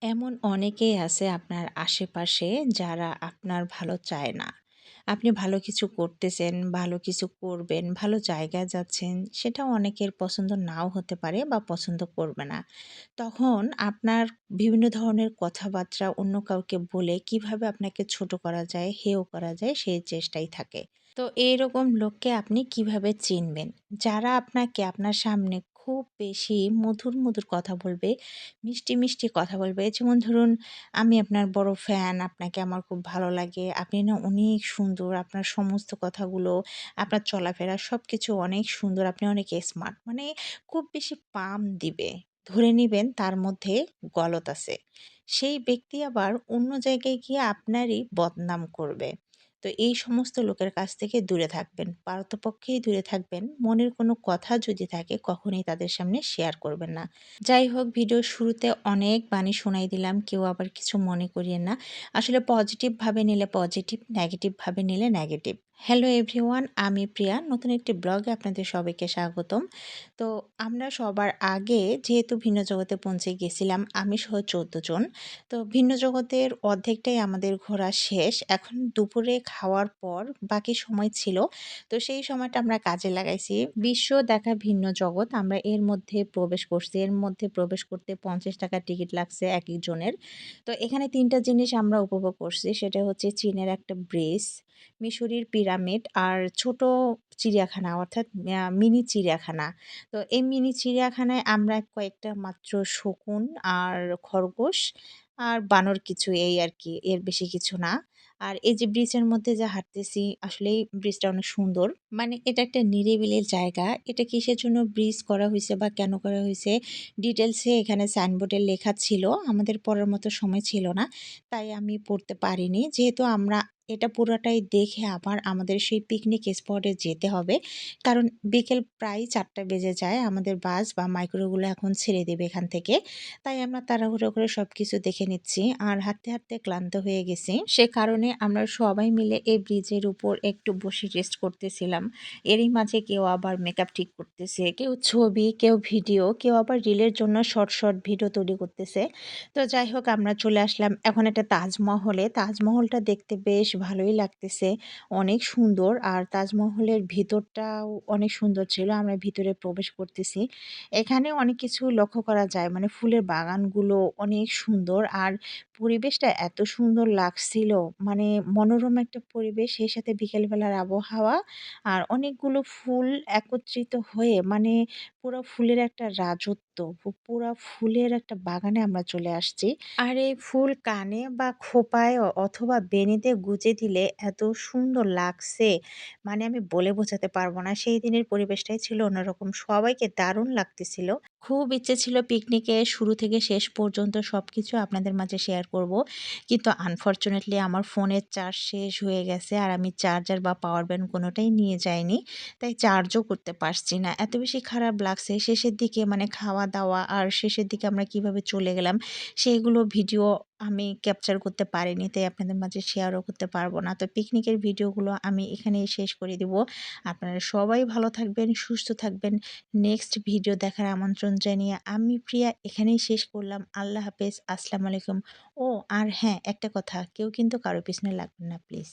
এমন অনেকেই আছে আপনার আশেপাশে যারা আপনার ভালো চায় না। আপনি ভালো কিছু করতেছেন, ভালো কিছু করবেন, ভালো জায়গায় যাচ্ছেন, সেটা অনেকের পছন্দ নাও হতে পারে বা পছন্দ করবে না। তখন আপনার বিভিন্ন ধরনের কথাবার্তা অন্য কাউকে বলে কিভাবে আপনাকে ছোট করা যায়, হেয় করা যায় সেই চেষ্টাই থাকে। তো এইরকম লোককে আপনি কিভাবে চিনবেন? যারা আপনাকে আপনার সামনে খুব বেশি মধুর, মধুর কথা বলবে, মিষ্টি, মিষ্টি কথা বলবে। যেমন ধরুন, "আমি আপনার বড় ফ্যান, আপনাকে আমার খুব ভালো লাগে। আপনি না অনেক সুন্দর। আপনার সমস্ত কথাগুলো, আপনার চলাফেরা সবকিছু অনেক সুন্দর। আপনি অনেক স্মার্ট।" মানে খুব বেশি পাম দিবে। ধরে নিবেন তার মধ্যে গলদ আছে। সেই ব্যক্তি আবার অন্য জায়গায় গিয়ে আপনারই বদনাম করবে। তো এই সমস্ত লোকের কাছ থেকে দূরে থাকবেন। পারতপক্ষেই দূরে থাকবেন। মনের কোনো কথা যদি থাকে কখনোই তাদের সামনে শেয়ার করবেন না। যাই হোক, ভিডিওর শুরুতে অনেক বাণী শোনাই দিলাম। কেউ আবার কিছু মনে করিয়েন না। আসলে পজিটিভ ভাবে নিলে পজিটিভ, নেগেটিভ ভাবে নিলে নেগেটিভ। হ্যালো এভরিওয়ান, আমি প্রিয়া। নতুন একটি ব্লগে আপনাদের সবাইকে স্বাগতম। তো আমরা সবার আগে যেহেতু ভিন্ন জগতে পৌঁছে গেছিলাম, আমি সহ ১৪ জন। তো ভিন্ন জগতের অর্ধেকটাই আমাদের ঘোরা শেষ। এখন দুপুরে খাওয়ার পর বাকি সময় ছিল। তো সেই সময়টা আমরা কাজে লাগাইছি। বিশ্ব দেখা ভিন্ন জগৎ। আমরা এর মধ্যে প্রবেশ করছি। এর মধ্যে প্রবেশ করতে ৳৫০ টিকিট লাগছে একেকজনের। তো এখানে ৩ টা জিনিস আমরা উপভোগ করছি। সেটা হচ্ছে চীনের একটা ব্রিজ, মিশরীর পিরামিড আর ছোট চিড়িয়াখানা অর্থাৎ মিনি চিড়িয়াখানা। তো এই মিনি চিড়িয়াখানায় আমরা কয়েকটা মাত্র শকুন আর খরগোশ আর বানর কিছু এই আরকি। এর বেশি কিছু না। আর এই যে ব্রিজের মধ্যে যে হাঁটতেছি আসলেই ব্রিজটা অনেক সুন্দর। মানে এটা একটা নিরিবিলি জায়গা। এটা কিসের জন্য ব্রিজ করা হইছে বা কেন করা হইছে ডিটেইলসে এখানে সাইনবোর্ডে লেখা ছিল। আমাদের পড়ার মতো সময় ছিল না। তাই আমি পড়তে পারিনি। যেহেতু আমরা এটা পুরাটাই দেখে আবার আমাদের সেই পিকনিক স্পটে যেতে হবে। কারণ বিকেল প্রায় ৪টা বেজে যায়। আমাদের বাস বা মাইক্রোগুলো এখন ছেড়ে দেবে এখান থেকে। তাই আমরা তাড়াহুড়ো করে সবকিছু দেখে নিচ্ছি। আর হাঁটতে, হাঁটতে ক্লান্ত হয়ে গেছি। সে কারণে আমরা সবাই মিলে এই ব্রিজের উপর একটু বসে রেস্ট করতেছিলাম। এরই মাঝে কেউ আবার মেকআপ ঠিক করতেছে, কেউ ছবি, কেউ ভিডিও, কেউ আবার রিলের জন্য শর্ট, শর্ট ভিডিও তৈরি করতেছে। তো যাই হোক, আমরা চলে আসলাম এখন একটা তাজমহলে। তাজমহলটা দেখতে বেশ ভালোই লাগতেছে। অনেক সুন্দর আর তাজমহলের ভিতরটাও অনেক সুন্দর ছিল। আমরা ভিতরে প্রবেশ করতেছি। এখানে অনেক কিছু লক্ষ্য করা যায়। মানে ফুলের বাগানগুলো অনেক সুন্দর আর পরিবেশটা এত সুন্দর লাগছিল। মানে মনোরম একটা পরিবেশ, সেই সাথে বিকেলবেলার আবহাওয়া আর অনেকগুলো ফুল একত্রিত হয়ে মানে পুরা ফুলের একটা রাজত্ব, পুরা ফুলের একটা বাগানে আমরা চলে আসছি। আর এই ফুল কানে বা খোঁপায় অথবা বেণীতে গুজে দিলে এত সুন্দর লাগছে, মানে আমি বলে বোঝাতে পারব না। সেই দিনের পরিবেশটাই ছিল অন্যরকম। সবাইকে দারুণ লাগতেছিল। খুব ইচ্ছে ছিল পিকনিকে শুরু থেকে শেষ পর্যন্ত সবকিছু আপনাদের মাঝে শেয়ার করব। কিন্তু আনফরচুনেটলি আমার ফোনের চার্জ শেষ হয়ে গেছে আর আমি চার্জার বা পাওয়ার ব্যাংক কোনোটাই নিয়ে যাইনি। তাই চার্জও করতে পারছি না। এত বেশি খারাপ লাগছে শেষের দিকে, মানে খাওয়া-দাওয়া আর শেষের দিকে আমরা কিভাবে চলে গেলাম সেইগুলো ভিডিও আমি ক্যাপচার করতে পারিনি। তাই আপনাদের মাঝে শেয়ারও করতে পারব না। তো পিকনিকের ভিডিওগুলো আমি এখানেই শেষ করে দিব। আপনারা সবাই ভালো থাকবেন, সুস্থ থাকবেন। নেক্সট ভিডিও দেখার আমন্ত্রণ জানিয়ে আমি প্রিয়া এখানেই শেষ করলাম। আল্লাহ হাফেজ। আসসালামু আলাইকুম। ও আর হ্যাঁ, একটা কথা, কেউ কিন্তু কারো পিছনে লাগবেন না প্লিজ।